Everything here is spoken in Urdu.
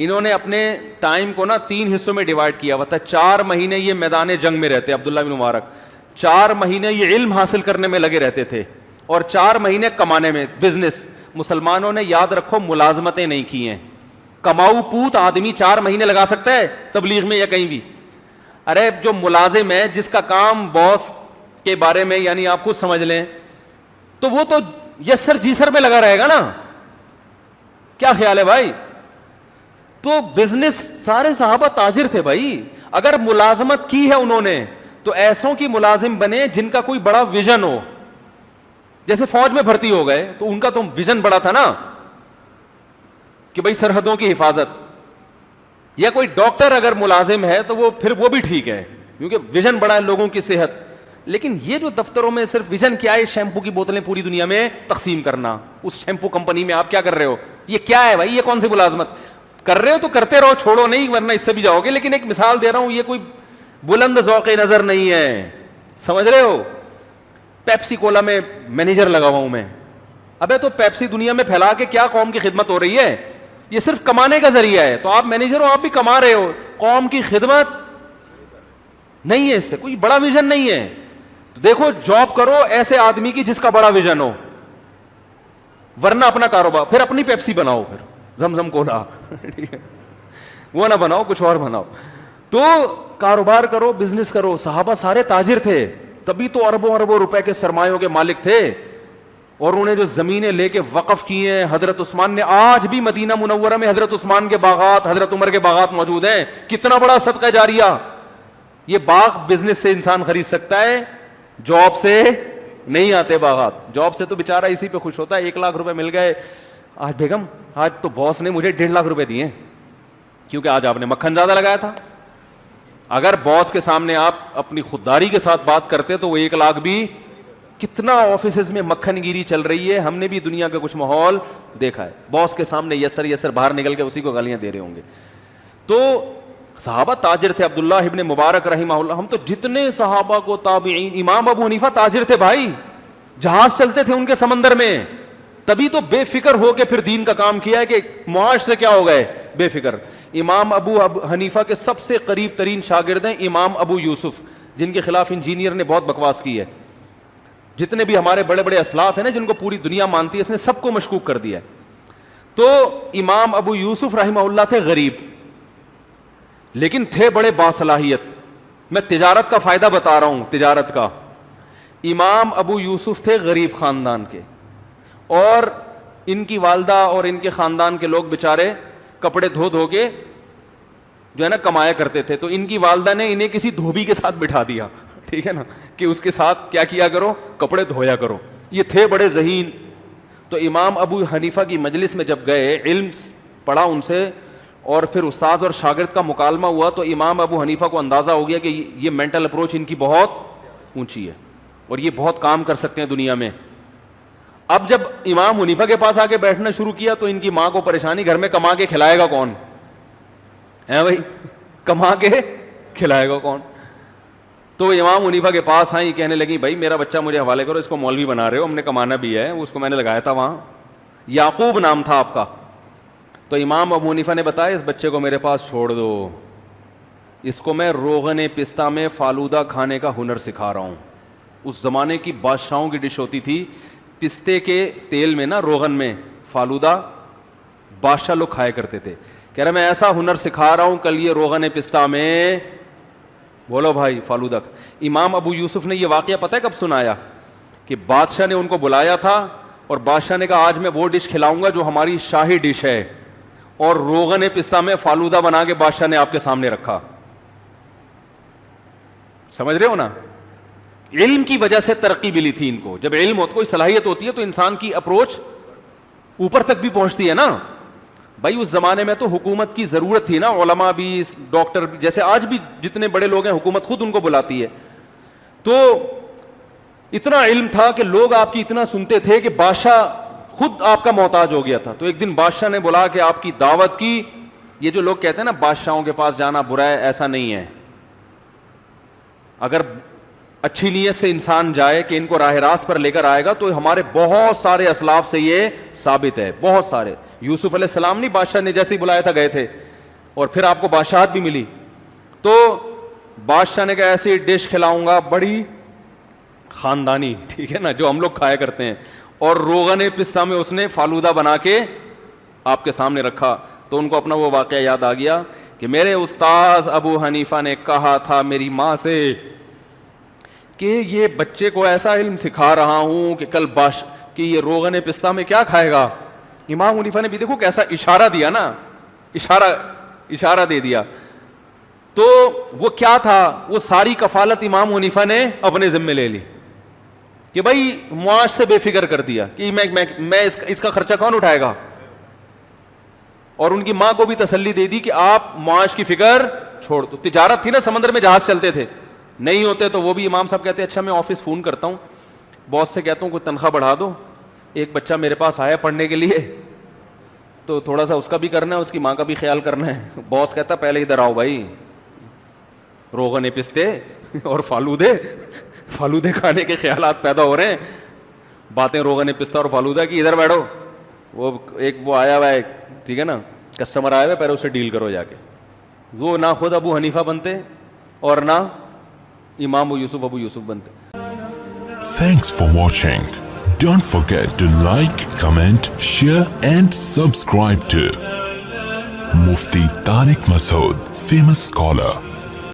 انہوں نے اپنے ٹائم کو نا 3 حصوں میں ڈیوائڈ کیا ہوا تھا. 4 مہینے یہ میدان جنگ میں رہتے, عبداللہ بن مبارک 4 مہینے یہ علم حاصل کرنے میں لگے رہتے تھے, اور 4 مہینے کمانے میں, بزنس. مسلمانوں نے یاد رکھو ملازمتیں نہیں کی ہیں. کماؤ پوت آدمی 4 مہینے لگا سکتا ہے تبلیغ میں یا کہیں بھی؟ ارے جو ملازم ہے, جس کا کام باس کے بارے میں یعنی آپ خود سمجھ لیں, تو وہ تو یسر جیسر میں لگا رہے گا نا. کیا خیال ہے بھائی؟ تو بزنس, سارے صحابہ تاجر تھے بھائی. اگر ملازمت کی ہے انہوں نے تو ایسوں کی ملازم بنے جن کا کوئی بڑا ویژن ہو. جیسے فوج میں بھرتی ہو گئے تو ان کا تو ویژن بڑا تھا نا کہ بھائی سرحدوں کی حفاظت. یا کوئی ڈاکٹر اگر ملازم ہے تو وہ پھر وہ بھی ٹھیک ہے کیونکہ ویژن بڑا ہے لوگوں کی صحت. لیکن یہ جو دفتروں میں صرف ویژن کیا ہے, شیمپو کی بوتلیں پوری دنیا میں تقسیم کرنا, اس شیمپو کمپنی میں آپ کیا کر رہے ہو, یہ کیا ہے بھائی؟ یہ کون سی ملازمت کر رہے ہو؟ تو کرتے رہو, چھوڑو نہیں, ورنہ اس سے بھی جاؤ گے. لیکن ایک مثال دے رہا ہوں, یہ کوئی بلند ذوق نظر نہیں ہے, سمجھ رہے ہو؟ پیپسی کولا میں مینیجر لگا ہوا ہوں میں. ابے تو پیپسی دنیا میں پھیلا کے کیا قوم کی خدمت ہو رہی ہے؟ یہ صرف کمانے کا ذریعہ ہے. تو آپ مینیجر ہو, آپ بھی کما رہے ہو, قوم کی خدمت نہیں ہے, اس سے کوئی بڑا ویژن نہیں ہے. تو دیکھو جاب کرو ایسے آدمی کی جس کا بڑا ویژن ہو, ورنہ اپنا کاروبار پھر اپنی پیپسی بناؤ, پھر زمزم کولا وہ نہ بناؤ, کچھ اور بناؤ. تو کاروبار کرو, بزنس کرو. صحابہ سارے تاجر تھے, تبھی تو اربوں اربوں روپے کے سرمایوں کے مالک تھے. اور انہیں جو زمینیں لے کے وقف کی ہیں حضرت عثمان نے, آج بھی مدینہ منورہ میں حضرت عثمان کے باغات, حضرت عمر کے باغات موجود ہیں. کتنا بڑا صدقہ جاریہ. یہ باغ بزنس سے انسان خرید سکتا ہے, جاب سے نہیں آتے باغات. جاب سے تو بیچارہ اسی پہ خوش ہوتا ہے, 1 لاکھ روپے مل گئے. آج بیگم, آج تو باس نے مجھے 1.5 لاکھ روپے دیے کیونکہ آج آپ نے مکھن زیادہ لگایا تھا. اگر باس کے سامنے آپ اپنی خودداری کے ساتھ بات کرتے تو وہ 1 لاکھ بھی, کتنا آفیسز میں مکھن گیری چل رہی ہے. ہم نے بھی دنیا کا کچھ ماحول دیکھا ہے. باس کے سامنے یسر یسر باہر نکل کے اسی کو گالیاں دے رہے ہوں گے. تو صحابہ تاجر تھے. عبداللہ ابن مبارک رحمہ اللہ, ہم تو جتنے صحابہ کو تابعین, امام ابو حنیفہ تاجر تھے بھائی, جہاز چلتے تھے ان کے سمندر میں. تبھی تو بے فکر ہو کے پھر دین کا کام کیا ہے کہ معاش سے کیا ہو گئے, بے فکر. امام ابو حنیفہ کے سب سے قریب ترین شاگرد ہیں امام ابو یوسف, جن کے خلاف انجینئر نے بہت بکواس کی ہے. جتنے بھی ہمارے بڑے بڑے اسلاف ہیں نا جن کو پوری دنیا مانتی ہے, اس نے سب کو مشکوک کر دیا ہے. تو امام ابو یوسف رحمہ اللہ تھے غریب, لیکن تھے بڑے باصلاحیت. میں تجارت کا فائدہ بتا رہا ہوں, تجارت کا. امام ابو یوسف تھے غریب خاندان کے, اور ان کی والدہ اور ان کے خاندان کے لوگ بیچارے کپڑے دھو دھو کے جو ہے نا کمایا کرتے تھے. تو ان کی والدہ نے انہیں کسی دھوبی کے ساتھ بٹھا دیا, ٹھیک ہے نا, کہ اس کے ساتھ کیا کیا کرو, کپڑے دھویا کرو. یہ تھے بڑے ذہین. تو امام ابو حنیفہ کی مجلس میں جب گئے, علم پڑھا ان سے, اور پھر استاذ اور شاگرد کا مکالمہ ہوا, تو امام ابو حنیفہ کو اندازہ ہو گیا کہ یہ مینٹل اپروچ ان کی بہت اونچی ہے اور یہ بہت کام کر سکتے ہیں دنیا میں. اب جب امام حنیفہ کے پاس آ کے بیٹھنا شروع کیا تو ان کی ماں کو پریشانی, گھر میں کما کے کھلائے گا کون ہے بھائی, کما کے کھلائے گا کون. تو وہ امام حنیفہ کے پاس آئیں, کہنے لگی بھائی میرا بچہ مجھے حوالے کرو, اس کو مولوی بنا رہے ہو, ہم نے کمانا بھی ہے, اس کو میں نے لگایا تھا وہاں, یعقوب نام تھا آپ کا. تو امام ابو حنیفہ نے بتایا اس بچے کو میرے پاس چھوڑ دو, اس کو میں روغن پستہ میں فالودہ کھانے کا ہنر سکھا رہا ہوں. اس زمانے کی بادشاہوں کی ڈش ہوتی تھی, پستے کے تیل میں نا, روغن میں فالودہ بادشاہ لوگ کھایا کرتے تھے. کہہ رہا میں ایسا ہنر سکھا رہا ہوں, کل یہ روغن پستہ میں, بولو بھائی, فالودہ. امام ابو یوسف نے یہ واقعہ پتہ ہے کب سنایا, کہ بادشاہ نے ان کو بلایا تھا اور بادشاہ نے کہا آج میں وہ ڈش کھلاؤں گا جو ہماری شاہی ڈش ہے, اور روغن پستہ میں فالودہ بنا کے بادشاہ نے آپ کے سامنے رکھا. سمجھ رہے ہو نا, علم کی وجہ سے ترقی ملی تھی ان کو. جب علم ہوتا, کوئی صلاحیت ہوتی ہے تو انسان کی اپروچ اوپر تک بھی پہنچتی ہے نا بھائی. اس زمانے میں تو حکومت کی ضرورت تھی نا, علماء بھی, ڈاکٹر بھی, جیسے آج بھی جتنے بڑے لوگ ہیں حکومت خود ان کو بلاتی ہے. تو اتنا علم تھا کہ لوگ آپ کی اتنا سنتے تھے کہ بادشاہ خود آپ کا محتاج ہو گیا تھا. تو ایک دن بادشاہ نے بلا کہ آپ کی دعوت کی. یہ جو لوگ کہتے ہیں نا بادشاہوں کے پاس جانا برا ہے, ایسا نہیں ہے. اگر اچھی نیت سے انسان جائے کہ ان کو راہ راست پر لے کر آئے گا, تو ہمارے بہت سارے اسلاف سے یہ ثابت ہے, بہت سارے. یوسف علیہ السلام نہیں, بادشاہ نے جیسے ہی بلایا تھا گئے تھے. اور پھر آپ کو بادشاہت بھی ملی. تو بادشاہ نے کہا ایسی ڈش کھلاؤں گا بڑی خاندانی, ٹھیک ہے نا, جو ہم لوگ کھایا کرتے ہیں, اور روغن پستہ میں اس نے فالودہ بنا کے آپ کے سامنے رکھا. تو ان کو اپنا وہ واقعہ یاد آ گیا کہ میرے استاذ ابو حنیفہ نے کہا تھا میری ماں سے کہ یہ بچے کو ایسا علم سکھا رہا ہوں کہ کل کہ یہ روغن پستہ میں کیا کھائے گا. امام حنیفہ نے بھی دیکھو کیسا اشارہ دیا نا, اشارہ دے دیا. تو وہ کیا تھا, وہ ساری کفالت امام حنیفہ نے اپنے ذمے لے لی کہ بھائی معاش سے بے فکر کر دیا کہ میں اس کا خرچہ کون اٹھائے گا. اور ان کی ماں کو بھی تسلی دے دی کہ آپ معاش کی فکر چھوڑ دو. تجارت تھی نا, سمندر میں جہاز چلتے تھے, نہیں ہوتے تو وہ بھی امام صاحب کہتے اچھا میں آفس فون کرتا ہوں, باس سے کہتا ہوں کوئی تنخواہ بڑھا دو, ایک بچہ میرے پاس آیا پڑھنے کے لیے تو تھوڑا سا اس کا بھی کرنا ہے, اس کی ماں کا بھی خیال کرنا ہے. باس کہتا پہلے ادھر آؤ بھائی, روغن پستے اور فالودے کھانے کے خیالات پیدا ہو رہے ہیں, باتیں روغن پستہ اور فالودہ کی, ادھر بیٹھو. وہ آیا ہوا ہے, ٹھیک ہے نا, کسٹمر آیا ہوا ہے, پہلے اسے ڈیل کرو جا کے. وہ نہ خود ابو حنیفہ بنتے اور نہ امام ابو یوسف بنتے. Thanks for watching. Don't forget to like, comment, share and subscribe to Mufti Tariq Masood, famous scholar.